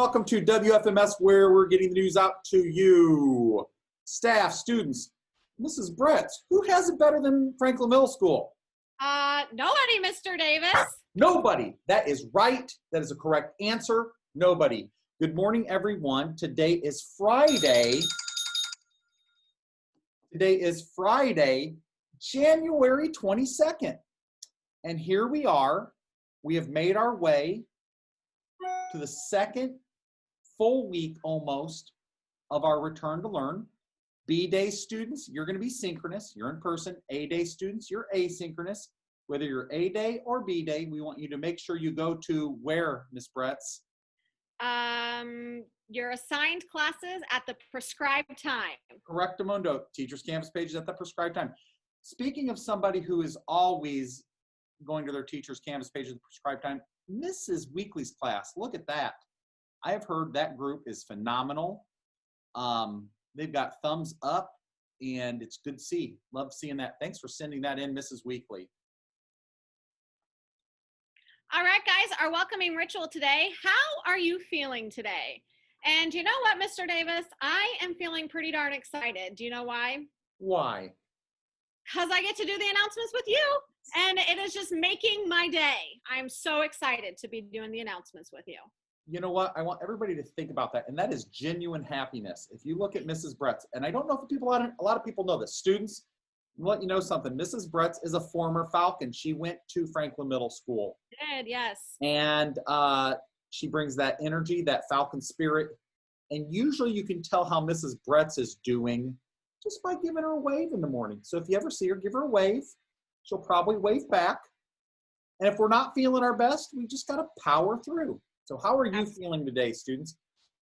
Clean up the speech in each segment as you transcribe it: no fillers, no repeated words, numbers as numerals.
welcome to WFMS, where we're getting the news out to you. Staff, students, Mrs. Brett, who has it better than Franklin Middle School? Nobody, Mr. Davis. Nobody. That is right. That is a correct answer. Nobody. Good morning, everyone. Today is Friday. January 22nd. And here we are. We have made our way to the second full week almost of our return to learn. B-Day students, you're going to be synchronous. You're in person. A-Day students, you're asynchronous. Whether you're A-Day or B-Day, we want you to make sure you go to where, Miss Bretz? Your assigned classes at the prescribed time. Correctamundo. Teachers Campus pages at the prescribed time. Speaking of somebody who is always going to their Teachers Campus page at the prescribed time, Mrs. Weekly's class, look at that. I have heard that group is phenomenal. They've got thumbs up, and it's good to see. Love seeing that. Thanks for sending that in, Mrs. Weekly. All right, guys, our welcoming ritual today. How are you feeling today? And you know what, Mr. Davis? I am feeling pretty darn excited. Do you know why? Why? Because I get to do the announcements with you, and it is just making my day. I'm so excited to be doing the announcements with you. You know what? I want everybody to think about that, and that is genuine happiness. If you look at Mrs. Bretz, and I don't know if a lot of people know this. Students, I'm gonna let you know something. Mrs. Bretz is a former Falcon. She went to Franklin Middle School. Did, yes. And she brings that energy, that Falcon spirit, and usually you can tell how Mrs. Bretz is doing just by giving her a wave in the morning. So if you ever see her, give her a wave. She'll probably wave back. And if we're not feeling our best, we just got to power through. So how are you feeling today, students?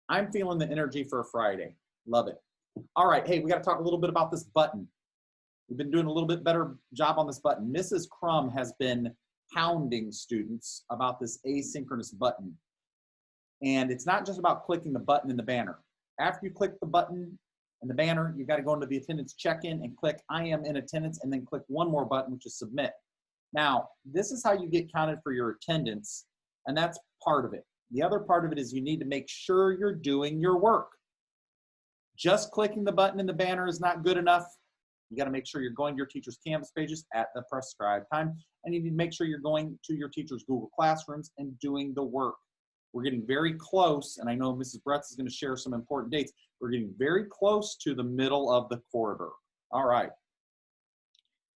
I'm feeling the energy for a Friday. Love it. All right. Hey, we got to talk a little bit about this button. We've been doing a little bit better job on this button. Mrs. Crum has been hounding students about this asynchronous button. And it's not just about clicking the button in the banner. After you click the button and the banner, you got to go into the attendance check-in and click I am in attendance, and then click one more button, which is submit. Now, this is how you get counted for your attendance, and that's part of it. The other part of it is you need to make sure you're doing your work. Just clicking the button in the banner is not good enough. You got to make sure you're going to your Teachers Campus pages at the prescribed time, and you need to make sure you're going to your teachers' Google Classrooms and doing the work. We're getting very close, and I know Mrs. Bretz is going to share some important dates. We're getting very close to the middle of the quarter. All right.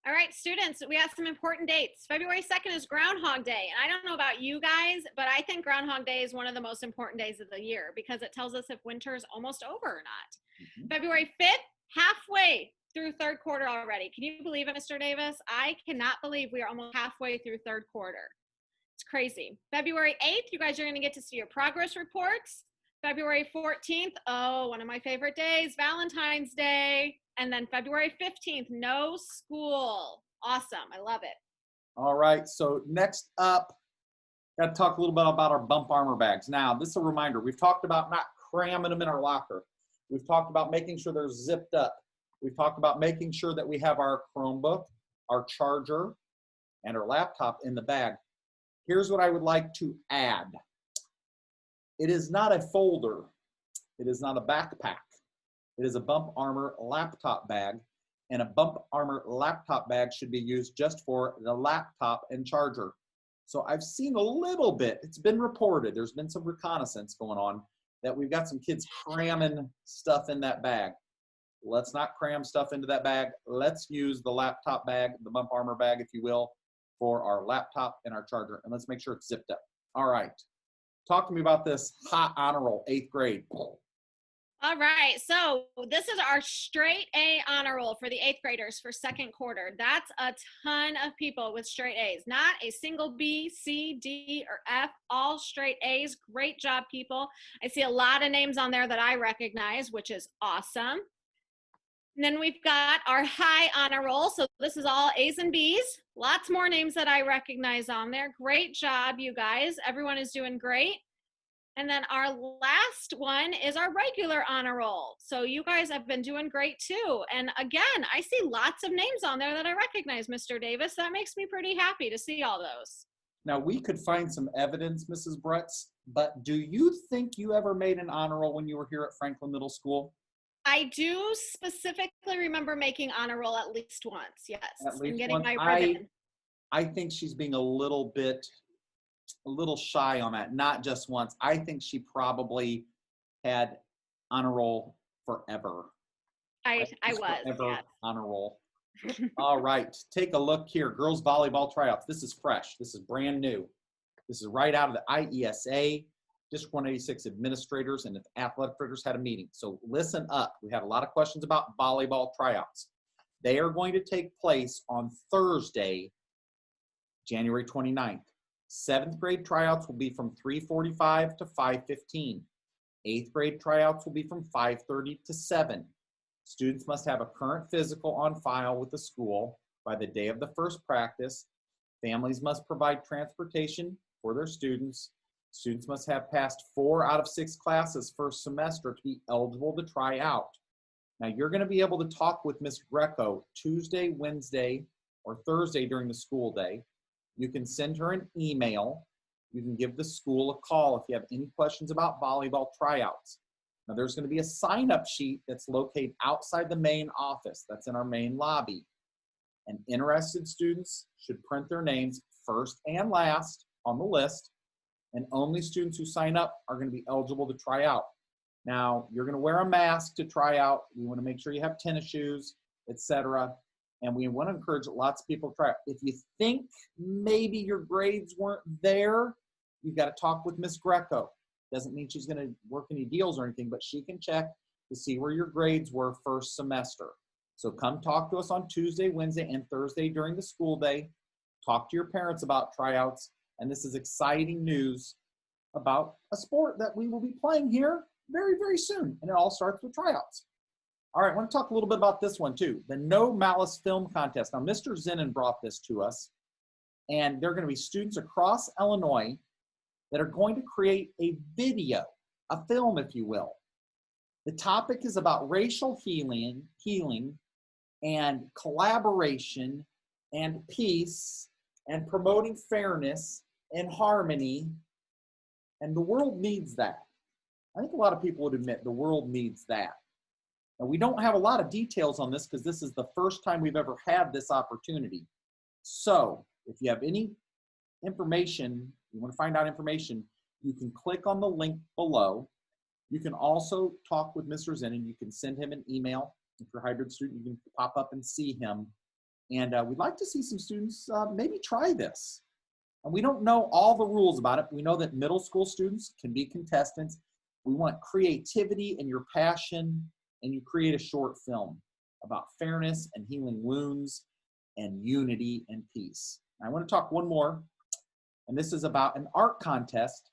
All right, students, we have some important dates. February 2nd is Groundhog Day. And I don't know about you guys, but I think Groundhog Day is one of the most important days of the year because it tells us if winter is almost over or not. February 5th, halfway through third quarter already. Can you believe it, Mr. Davis? I cannot believe we are almost halfway through third quarter. It's crazy. February 8th, you guys are going to get to see your progress reports. February 14th, oh, one of my favorite days, Valentine's Day. And then February 15th, no school. Awesome. I love it. All right. So next up, got to talk a little bit about our bump armor bags. Now, this is a reminder. We've talked about not cramming them in our locker. We've talked about making sure they're zipped up. We've talked about making sure that we have our Chromebook, our charger, and our laptop in the bag. Here's what I would like to add. It is not a folder. It is not a backpack. It is a bump armor laptop bag, and a bump armor laptop bag should be used just for the laptop and charger. So I've seen a little bit, it's been reported, there's been some reconnaissance going on that we've got some kids cramming stuff in that bag. Let's not cram stuff into that bag. Let's use the laptop bag, the bump armor bag, if you will, for our laptop and our charger. And let's make sure it's zipped up. All right. Talk to me about this hot honor roll, 8th grade. All right. So this is our straight A honor roll for the 8th graders for second quarter. That's a ton of people with straight A's. Not a single B, C, D, or F, all straight A's. Great job, people. I see a lot of names on there that I recognize, which is awesome. And then we've got our high honor roll. So this is all A's and B's. Lots more names that I recognize on there. Great job, you guys. Everyone is doing great. And then our last one is our regular honor roll. So you guys have been doing great too. And again, I see lots of names on there that I recognize, Mr. Davis. That makes me pretty happy to see all those. Now, we could find some evidence, Mrs. Bretz, But do you think you ever made an honor roll when you were here at Franklin Middle School? I do specifically remember making honor roll at least once, yes, At and least getting once. my ribbon. I think she's being a little shy on that. Not just once. I think she probably had honor roll forever. I Just was, forever yes. honor roll. All right, take a look here. Girls volleyball tryouts. This is fresh. This is brand new. This is right out of the IESA. District 186 administrators and the athletic directors had a meeting. So listen up. We had a lot of questions about volleyball tryouts. They are going to take place on Thursday, January 29th. 7th grade tryouts will be from 3:45 to 5:15. 8th grade tryouts will be from 5:30 to 7. Students must have a current physical on file with the school by the day of the first practice. Families must provide transportation for their students. Students must have passed 4 out of 6 classes first semester to be eligible to try out. Now you're going to be able to talk with Miss Greco Tuesday, Wednesday, or Thursday during the school day. You can send her an email. You can give the school a call if you have any questions about volleyball tryouts. Now there's going to be a sign-up sheet that's located outside the main office. That's in our main lobby. And interested students should print their names first and last on the list. And only students who sign up are going to be eligible to try out. Now, you're going to wear a mask to try out. We want to make sure you have tennis shoes, etc. And we want to encourage lots of people to try out. If you think maybe your grades weren't there, you've got to talk with Miss Greco. Doesn't mean she's going to work any deals or anything, but she can check to see where your grades were first semester. So come talk to us on Tuesday, Wednesday, and Thursday during the school day. Talk to your parents about tryouts. And this is exciting news about a sport that we will be playing here very, very soon. And it all starts with tryouts. All right, I want to talk a little bit about this one too. The No Malice Film Contest. Now, Mr. Zinnin brought this to us. And there are going to be students across Illinois that are going to create a video, a film, if you will. The topic is about racial healing and collaboration and peace and promoting fairness and harmony, and the world needs that. I think a lot of people would admit the world needs that. And we don't have a lot of details on this because this is the first time we've ever had this opportunity. So if you have any information, you want to find out information, you can click on the link below. You can also talk with Mr. Zen and you can send him an email. If you're a hybrid student, you can pop up and see him. And we'd like to see some students maybe try this. And we don't know all the rules about it. We know that middle school students can be contestants. We want creativity and your passion, and you create a short film about fairness and healing wounds and unity and peace. And I want to talk one more, and this is about an art contest.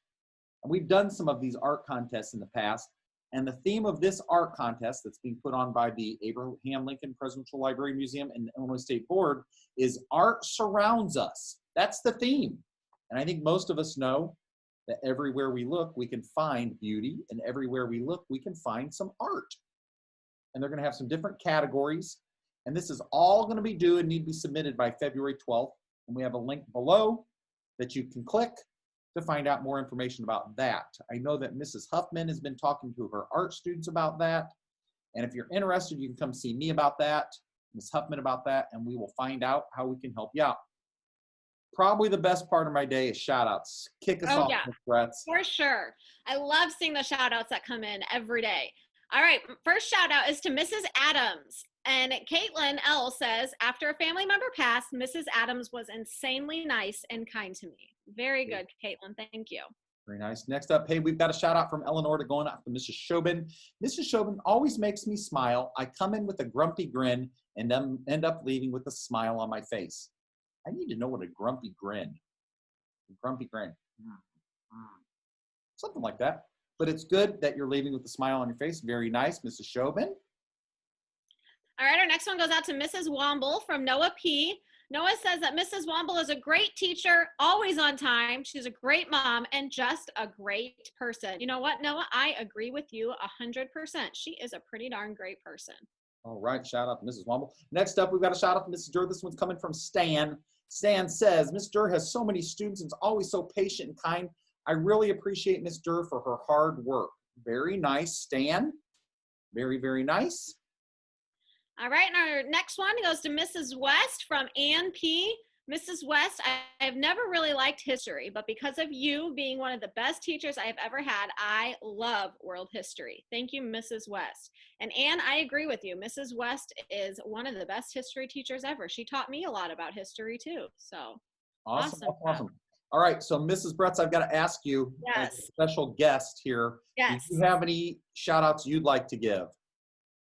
And we've done some of these art contests in the past. And the theme of this art contest that's being put on by the Abraham Lincoln Presidential Library Museum and the Illinois State Board is Art Surrounds Us. That's the theme. And I think most of us know that everywhere we look, we can find beauty, and everywhere we look, we can find some art. And they're going to have some different categories. And this is all going to be due and need to be submitted by February 12th. And we have a link below that you can click to find out more information about that. I know that Mrs. Huffman has been talking to her art students about that. And if you're interested, you can come see me about that, Ms. Huffman about that, and we will find out how we can help you out. Probably the best part of my day is shout outs. Kick us off, Ms. Bretz. For sure. I love seeing the shout outs that come in every day. All right, first shout out is to Mrs. Adams. And Caitlin L says, after a family member passed, Mrs. Adams was insanely nice and kind to me. Very good, Caitlin. Thank you. Very nice. Next up, hey, we've got a shout out from Eleanor to going out to Mrs. Shobin. Mrs. Shobin always makes me smile. I come in with a grumpy grin and then end up leaving with a smile on my face. I need to know what a grumpy grin. Something like that. But it's good that you're leaving with a smile on your face. Very nice, Mrs. Shobin. All right, our next one goes out to Mrs. Womble from Noah P. Noah says that Mrs. Womble is a great teacher, always on time. She's a great mom and just a great person. You know what, Noah? I agree with you 100%. She is a pretty darn great person. All right, shout out to Mrs. Womble. Next up, we've got a shout out to Mrs. Durr. This one's coming from Stan. Stan says, Miss Durr has so many students and is always so patient and kind. I really appreciate Miss Durr for her hard work. Very nice, Stan. Very, very nice. All right, and our next one goes to Mrs. West from Ann P. Mrs. West, I've never really liked history, but because of you being one of the best teachers I have ever had, I love world history. Thank you, Mrs. West. And Ann, I agree with you. Mrs. West is one of the best history teachers ever. She taught me a lot about history too. So Awesome. All right, so Mrs. Bretz, I've got to ask you, as a Yes. special guest here, Yes. do you have any shout outs you'd like to give?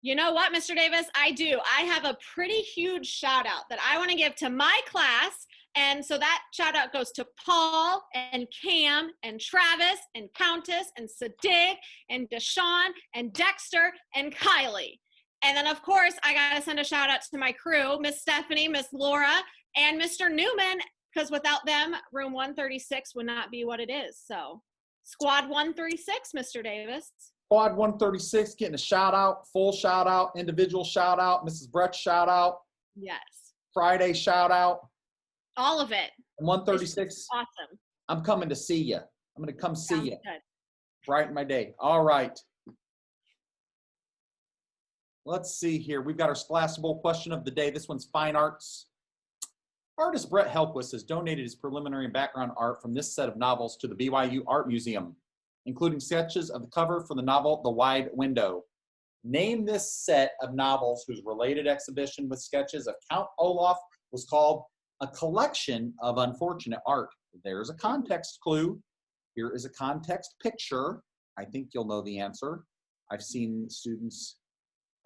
You know what, Mr. Davis? I do. I have a pretty huge shout out that I want to give to my class. And so that shout out goes to Paul and Cam and Travis and Countess and Sadiq and Deshaun and Dexter and Kylie. And then, of course, I got to send a shout out to my crew, Miss Stephanie, Miss Laura, and Mr. Newman, because without them, room 136 would not be what it is. So squad 136, Mr. Davis. Quad 136 getting a shout out, full shout out, individual shout out, Mrs. Brett shout out, Yes. Friday shout out, All of it. and 136. Awesome. I'm coming to see you. I'm going to come see Sounds you. good. Brighten my day. All right. Let's see here. We've got our Splash Bowl question of the day. This one's fine arts. Artist Brett Helquist has donated his preliminary and background art from this set of novels to the BYU Art Museum, including sketches of the cover for the novel The Wide Window. Name this set of novels whose related exhibition with sketches of Count Olaf was called A Collection of Unfortunate Art. There's a context clue. Here is a context picture. I think you'll know the answer. I've seen students,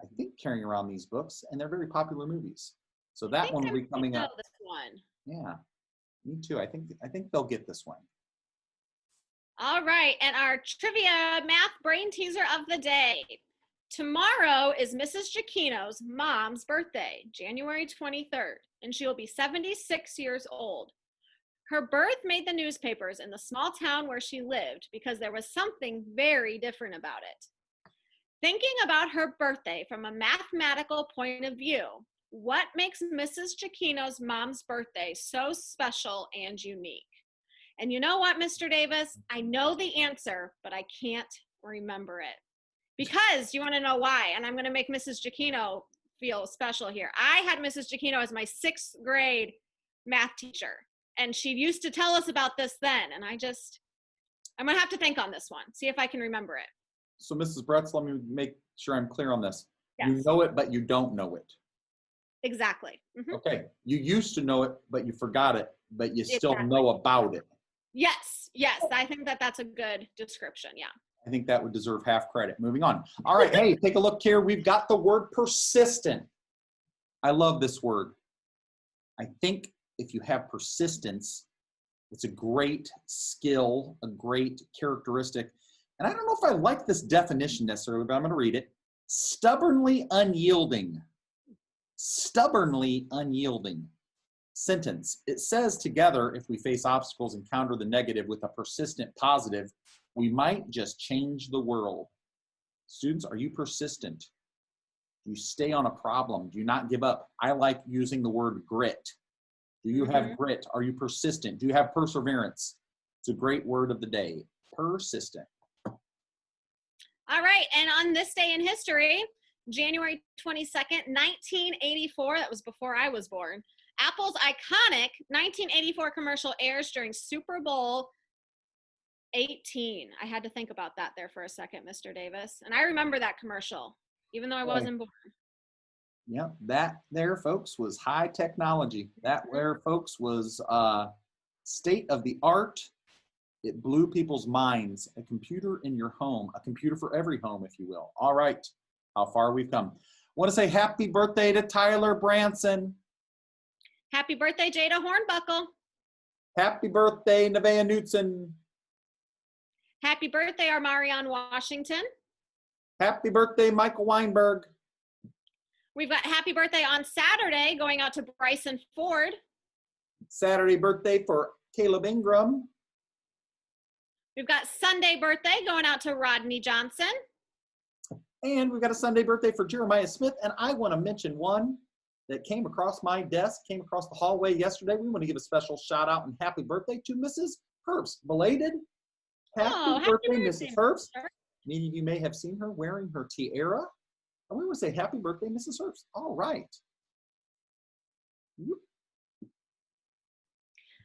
I think, carrying around these books, and they're very popular movies. So that one will be coming up. This one. Yeah, me too. I think they'll get this one. All right, and our trivia math brain teaser of the day. Tomorrow is Mrs. Giacchino's mom's birthday, January 23rd, and she will be 76 years old. Her birth made the newspapers in the small town where she lived because there was something very different about it. Thinking about her birthday from a mathematical point of view, what makes Mrs. Giacchino's mom's birthday so special and unique? And you know what, Mr. Davis? I know the answer, but I can't remember it. Because you want to know why, and I'm going to make Mrs. Giacchino feel special here. I had Mrs. Giacchino as my 6th grade math teacher, and she used to tell us about this then, and I'm going to have to think on this one, see if I can remember it. So Mrs. Bretz, let me make sure I'm clear on this. Yes. You know it, but you don't know it. Exactly. Mm-hmm. Okay, you used to know it, but you forgot it, but you still Exactly. know about it. Yes, I think that's a good description, yeah. I think that would deserve half credit. Moving on. All right, hey, take a look here. We've got the word persistent. I love this word. I think if you have persistence, it's a great skill, a great characteristic. And I don't know if I like this definition necessarily, but I'm going to read it. Stubbornly unyielding. Stubbornly unyielding. Sentence. It says together, if we face obstacles and counter the negative with a persistent positive, we might just change the world. Students, are you persistent? Do you stay on a problem? Do you not give up? I like using the word grit. Do you have grit? Are you persistent? Do you have perseverance? It's a great word of the day. Persistent. All right, and on this day in history, January 22nd, 1984, that was before I was born, Apple's iconic 1984 commercial airs during Super Bowl 18. I had to think about that there for a second, Mr. Davis. And I remember that commercial, even though I wasn't born. Yeah, that there, folks, was high technology. That there, folks, was state of the art. It blew people's minds. A computer in your home, a computer for every home, if you will. All right, how far we've come. I want to say happy birthday to Tyler Branson. Happy birthday, Jada Hornbuckle. Happy birthday, Nevaeh Knutson. Happy birthday, Armarion Washington. Happy birthday, Michael Weinberg. We've got happy birthday on Saturday going out to Bryson Ford. Saturday birthday for Caleb Ingram. We've got Sunday birthday going out to Rodney Johnson. And we've got a Sunday birthday for Jeremiah Smith. And I want to mention one that came across my desk, came across the hallway yesterday. We want to give a special shout out and happy birthday to Mrs. Herbst. Belated Happy birthday, Mrs. Herbst. Herbst. Many of you may have seen her wearing her tiara. And we want to say happy birthday, Mrs. Herbst. All right.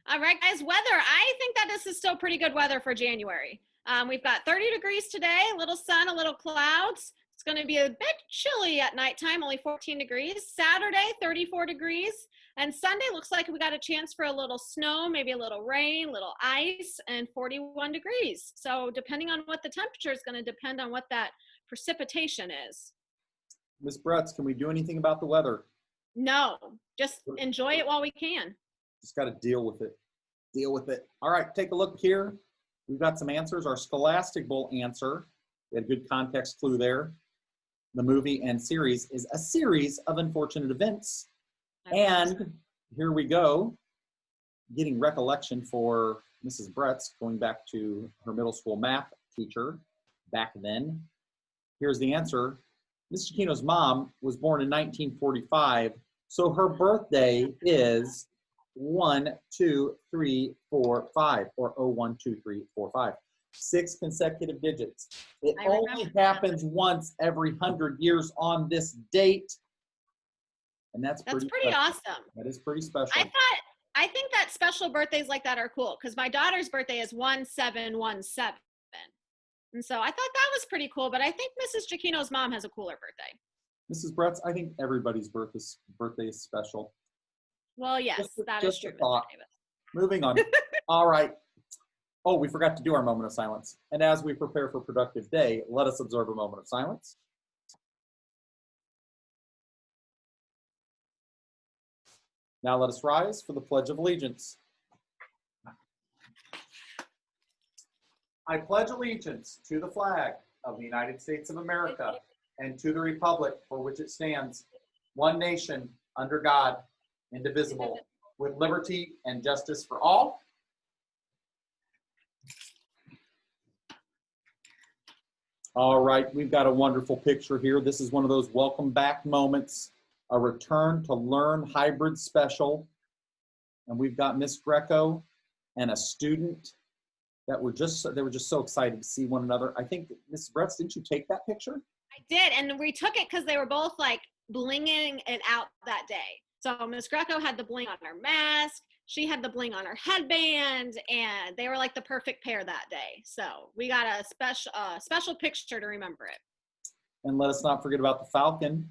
All right, guys, weather. I think that this is still pretty good weather for January. We've got 30 degrees today, a little sun, a little clouds. It's going to be a bit chilly at nighttime, only 14 degrees. Saturday, 34 degrees. And Sunday looks like we got a chance for a little snow, maybe a little rain, little ice, and 41 degrees. So depending on what the temperature is going to depend on what that precipitation is. Miss Bretz, can we do anything about the weather? No, just enjoy it while we can. Just got to deal with it. Deal with it. All right, take a look here. We've got some answers. Our Scholastic Bowl answer, we had a good context clue there. The movie and series is a series of unfortunate events. And here we go, getting recollection for Mrs. Bretz, going back to her middle school math teacher back then. Here's the answer. Miss Chiquino's mom was born in 1945, so her birthday is 1, 2, 3, 4, 5, or 0, 1, 2, 3, 4, 5. 6 consecutive digits. It only happens once every 100 years on this date. And that's pretty awesome. That is pretty special. I think that special birthdays like that are cool because my daughter's birthday is 1717. And so I thought that was pretty cool, but I think Mrs. Chiquino's mom has a cooler birthday. Mrs. Bretz, I think everybody's birthday is special. Well, yes, that is true. Moving on. All right. Oh, we forgot to do our moment of silence. And as we prepare for productive day, let us observe a moment of silence. Now let us rise for the Pledge of Allegiance. I pledge allegiance to the flag of the United States of America and to the republic for which it stands, one nation, under God, indivisible, with liberty and justice for all. All right, we've got a wonderful picture here. This is one of those welcome back moments, a return to learn hybrid special. And we've got Miss Greco and a student that they were just so excited to see one another. I think, Miss Bretz, didn't you take that picture? I did, and we took it because they were both like blinging it out that day. So Miss Greco had the bling on her mask, she had the bling on her headband, and they were like the perfect pair that day. So we got a special picture to remember it. And let us not forget about the Falcon.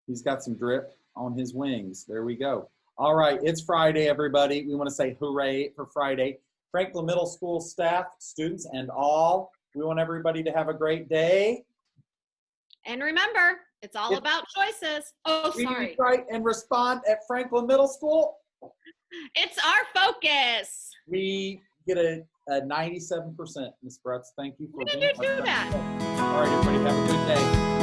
He's got some drip on his wings. There we go. All right, it's Friday, everybody. We want to say hooray for Friday. Franklin Middle School staff, students, and all, we want everybody to have a great day. And remember, it's all about choices. Oh, sorry. Write and respond at Franklin Middle School. It's our focus. We get a 97%, Ms. Bretz. Thank you for being here. All right, everybody, have a good day.